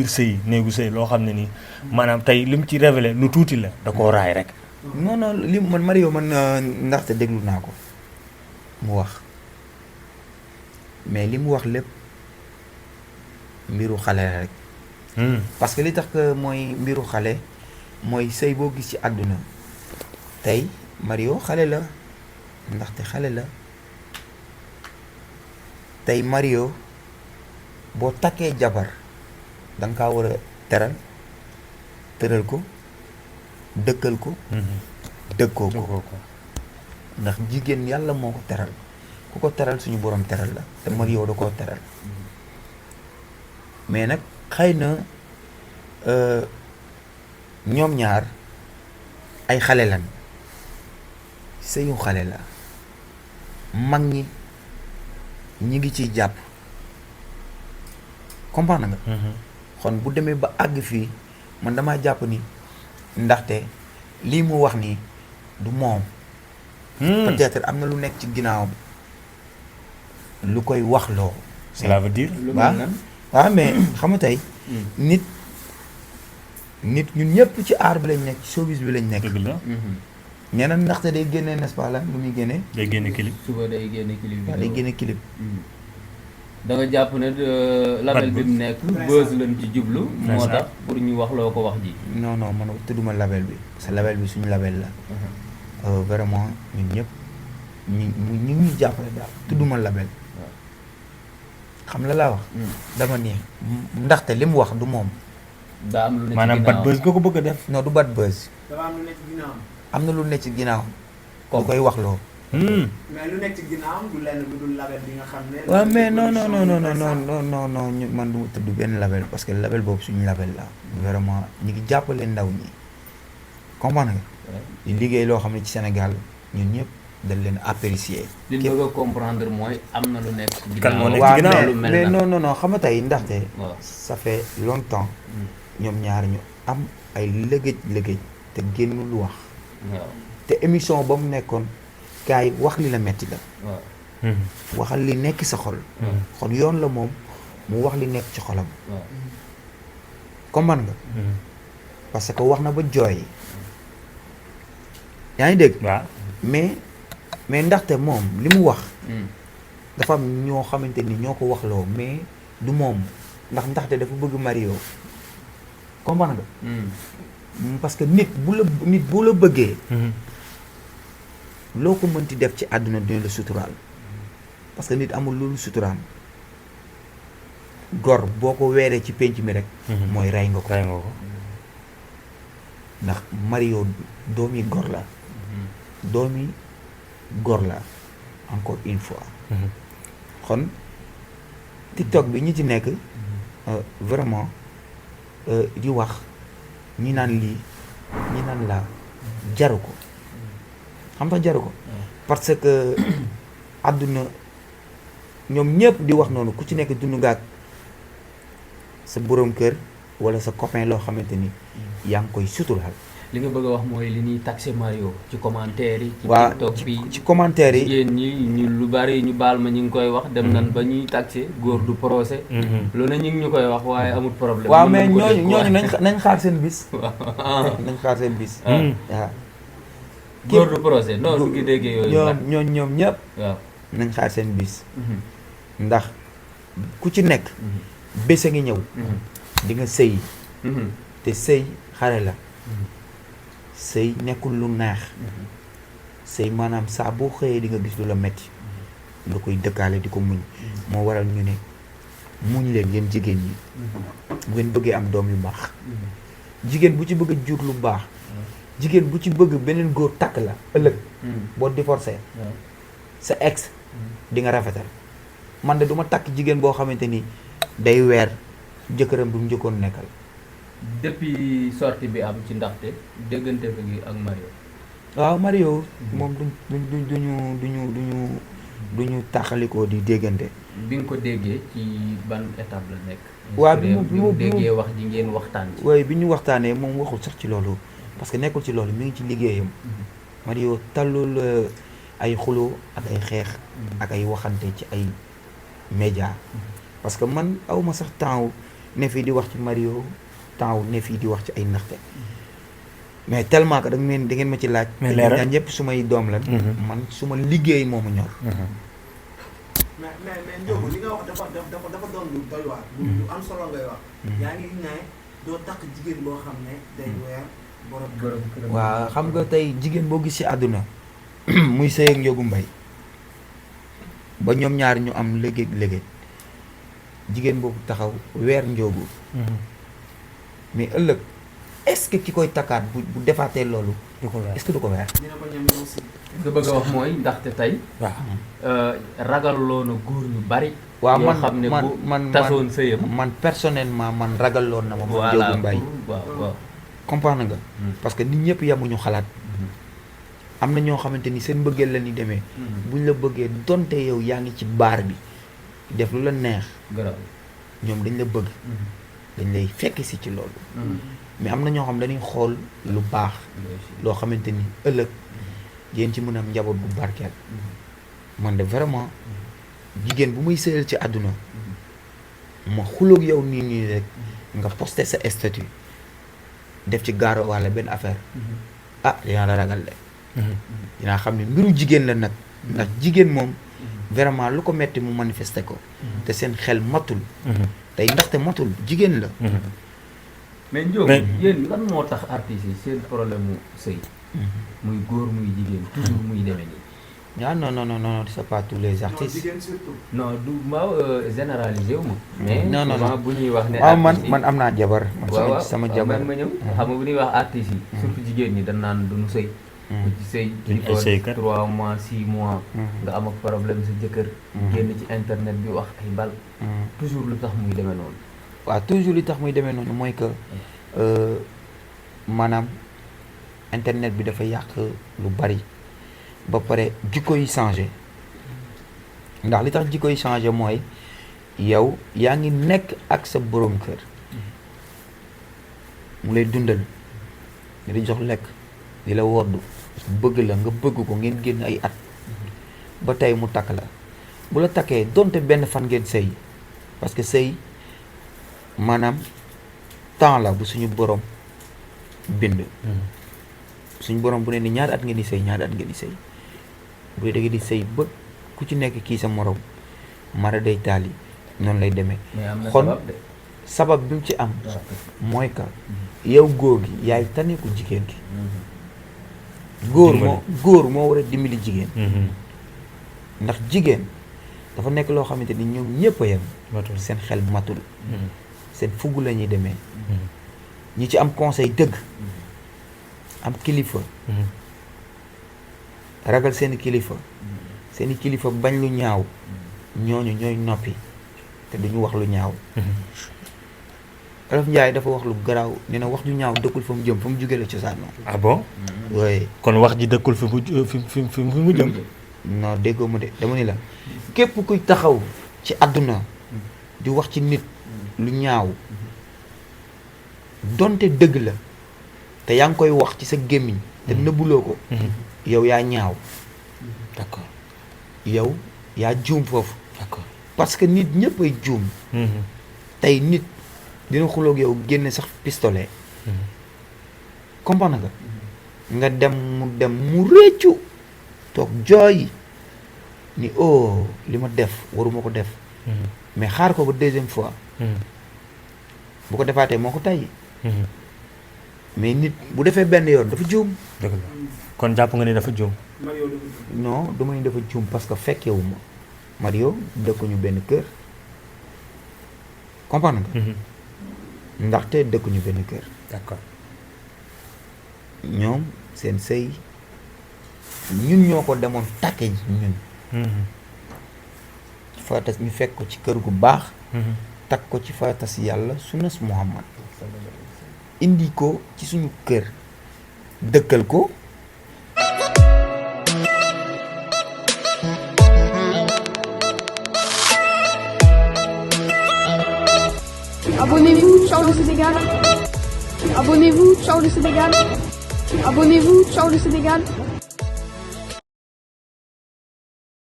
biir sëy néegu sëy loo xam ne nii maanaam tey li mu ci révélé lu tuuti la da koo raay rek. non non li man Mario man ndaxte déglu naa ko mu wax mais li mu wax lépp mbiru xale la rek. parce que li tax que mooy mbiru xale mooy sëy boo gis ci àdduna tey Mario xale la ndaxte xale la tey Mario boo takkee jabar da nga kaa war a teral tëral ko dëkkal ko dëkkoo ko ndax jigéen yàlla moo ko teral ku ko teral suñu borom teral la te Mario da koo teral mais nag xëy na ñoom ñaar ay xale lan sëyu xale la mag ñi ngi ciy jàpp comprendre nga kon bu demee ba àgg fii man damaa jàpp ni ndaxte lii mu wax nii du moom peut-être am na lu nekk ci ginnaawam lu koy wax loo cela veut dire waaw mais xam nga tey nit ñun ñëpp ci aar bi lañ nekk ci showbiz bi lañ nekk dëgg la ñeneen ndaxte day génnee n'est-ce pas lan lu muy génnee day génne clip suba day génne clip waaw day génne clip da nga jàpp ne label bi mu nekk buzz lañ ci jublu moo tax pour ñu wax loo ko wax ji non non man tudduma label bi parce que label bi suñu label la vraiment ñun ñëpp ñu ngi jàppale daal tudduma label xam la laa wax dama ne ndaxte li mu wax du moom daa am lu ne ci maanaam bad buzz nga ko bëgg a def non du bad buzz dafa am lu nekk ci ginnaaw. am na lu nekk ci ginnaaw ko koy wax loo mais lu nekk ci ginnaaw du lenn lu dul label bi nga xam ne. waaw mais non non non non non non non man du ma tudd benn label parce que label boobu suñu label la vraiment ñu ngi jàppale ndaw ñi comprendre nga di liggéey loo xam ne ci Sénégal ñun ñëpp dañ leen apprécier. li ñu bëgg a comprendre mooy am na lu nekk ci kan moo ginnaaw nekk ci ginnaaw lu mel mais na non non non xam nga tey ndaxte waaw ça fait longtemps ñoom ñaar ñu am ay lëgëj te génnul wax waaw te émission ba mu nekkoon gars yi wax li la metti la waaw waxal li nekk sa xol kon yoon la moom mu wax li nekk ci xolam waaw comprendre nga parce que wax na ba jooy yaa ngi dégg waaw mais ndaxte moom li mu wax dafa am ñoo xamante ni ñoo ko waxloo mais du moom ndaxte dafa bëgg Mario comprendre nga parce que nit bu la bëggee loo ko mënti def ci àdduna dina la suturaal parce que nit amul loolu suturaam gor boo ko weeree ci pénc mi rek mooy rey nga ko ndax Mario doomi gor la doomi gor la encore une fois kon TikTok bi ñi ci nekk vraiment di wax ñi naan lii ñi naan laa jaru ko xam nga jaru ko parce que àdduna ñoom ñëpp di wax noonu ku ci nekk dund ngaak sa boroom kër walla sa copain loo xamante ni yaa ngi koy suturaal li nga bëgg a wax mooy li ñuy taxé Mario ci commentaire yi. ci waa TikTok bi ci commentaire yi jigéen ñi ñu lu bari ñu baal ma ñu ngi koy wax. dem nañ ba ñuy taxé góor du procès. lu ne ñu ngi ñu koy wax waaye amul problème. waaw mais ñooñu nañ xaar seen bis. nañ xaar seen bis. waaw góor du procès non du ngi déggee yooyu. ñoom ñëpp. waaw nañ xaar seen bis. ndax ku ci nekk. bés a ngi ñëw. di nga sëy. te sëy xare la. sëy nekkul lu neex. sëy maanaam saa boo xëyee di nga gis lu la metti nga koy dëkkaale di ko muñ. moo waral ñu ne muñ leen yéen jigéen ñi. bu ngeen bëggee am doom yu baax. jigéen bu ci bëgg a jur lu baax. jigéen bu ci bëgg beneen góor takk la ëllëg. boo divorcé sa ex di nga rafetal. man de duma takk jigéen boo xamante ni day weer jëkkëram bu mu njëkkoon nekkal. depuis sortie bi am ci ndaxte déggante fa gi ak Mario. waaw Mario moom duñu taxalikoo di déggante. bi nga ko déggee ci ban étape la nekk. waaw bi mu déggee wax ji ngeen waxtaan ci. waaye bi ñu waxtaanee moom waxul sax ci loolu parce que nekkul ci loolu mi ngi ci liggéeyam. Mario tallul ay xuloo ak ay xeex. ak ay waxante ci ay média parce que man awma sax temps ne fii di wax ci Mario temps ne fii di wax ci ay naxte mais tellement que da ngeen ma ci laaj. mais leeral ñaan ñëpp su may doom lan. man su ma liggéey moo ma ñor. mais Ndiogou li nga wax dafa doon lu doy waar. lu am solo ngay wax. yaa ngi ne doo takk jigéen boo xam ne day weer borom këram. waaw xam nga tey jigéen boo gis ci àdduna muy sëy ak Ndiogou Mbaye ba ñoom ñaar ñu am léegi jigéen boobu taxaw weer Ndiogou. mais ëllëg est-ce que ki koy takkaat bu defaatee loolu. du ko weer est-ce que du ko weer. dina ko ñeme aussi. nga bëgg a wax mooy ndaxte tey. waaw ragalloo na góor ñu bari. waaw yoo xam ne bu tasoon sëyam man personnellement man ragaloon na ma. man Ndiogou Mbaye waaw. comprendre nga. parce que nit ñëpp yamuñu xalaat. am na ñoo xamante ni seen mbëggeel la ni demee. buñ la bëggee donte yow yaa ngi ci baar bi def lu la neex. ñoom dañ la bëgg. dañ lay fekk si ci loolu. mais am na ñoo xam dañuy xool lu baax. loo xamante ni ëllëg yéen ci mën a am njaboot bu barkeel. man de vraiment jigéen bu muy sëyal ci àdduna ma xuloog yow nii rek nga posté sa statut def ci gaaro walla benn affaire dinaa la ragal de. dinaa xam ne mbiru jigéen la nag. ndax jigéen moom vraiment lu ko metti mu manifester ko. te seen xel matul. tey ndaxte matul jigéen la. mais Ndiogou yéen lan moo tax artistes yi seen problème mu sëy muy góor muy jigéen toujours muy demee nii. ah non c'est pas tous les artistes. non jigéen surtout. non du maaw généralisé wu ma. mais non bu ñuy wax ne. waaw artistes yi man am naa jabar. waaw sama jabar ma ñëw. xam nga bu ñuy wax artistes yi. surtout jigéen ñi dañ naan duñu sëy. ku ci sëy duñ ay sëykat 3 mois 6 mois. nga am ak problème sa jëkkër. génn ci internet bi wax ay bal. toujours lu tax muy demee noonu. waaw toujours li tax muy demee noonu mooy que maanaam internet bi dafa yàq lu bari ba pare jikko yi changé ndax li tax jikko yi changé mooy yow yaa ngi nekk ak sa borom kër mu lay dundal di la jox lekk di la woddu bëgg la nga bëgg ko ngeen génn ay at ba tey mu takk la bu la takkee donte benn fan ngeen sëy parce que sëy maanaam temps la bu suñu borom bind. suñu borom bu ne ni ñaari at ngeen di sëy ñaari at ngeen di sëy bu dee da ngeen di sëy ba ku ci nekk kii sa morom mara day taali noonu lay demee. kon sabab bi mu ci am. mooy que yow góor gi yaay tane ko jigéen gi. góor moo war a dimbali jigéen. ndax jigéen dafa nekk loo xamante ni ñoom ñëpp a yem. seen xel matul. seen fugg la ñuy demee. ñi ci am conseil dëgg. am kilifa. ragal seeni kilifa. seeni kilifa bañ lu ñaaw. ñooñu ñooy noppi te duñu wax lu ñaaw. Olof Njaay dafa wax lu garaaw nee na wax ju ñaaw dëkkul fa mu jëm fa mu jóge la cosaanoo. ah bon. oui. kon wax ji dëkkul fi mu jëm. non déggoo ma de dama ni la képp kuy taxaw ci àdduna di wax ci nit lu ñaaw donte dëgg la te yaa ngi koy wax ci sa gémmiñ te nëbbuloo ko. yow yaa ñaaw. d'accord. yow yaa juum foofu. d'accord parce que nit ñëpp ay juum. tey nit dina xuloog yow génne sax pistolet. comprendre nga dem mu réccu toog jooy ni oh li ma def waruma ko def. mais xaar ko ba deuxième fois. bu ko defaatee moo ko tey. mais nit bu defee benn yoon dafa juum. dëgg la kon jàpp nga ni dafa juum. non du ma ni dafa juum parce que fekkewuma Mario dëkkuñu benn kër comprendre nga. ndaxte dëkkuñu benn kër. d'accord. ñoom seen sëy ñun ñoo ko demoon takke ji ñun. fatas ñu fekk ko ci kër gu baax. takk ko ci fatas yàlla sunnas Muhammad indi ko ci suñu kër dëkkal ko. Abonnez-vous, ciao le Sénégal. Abonnez-vous, ciao le Sénégal. Abonnez-vous, ciao le Sénégal.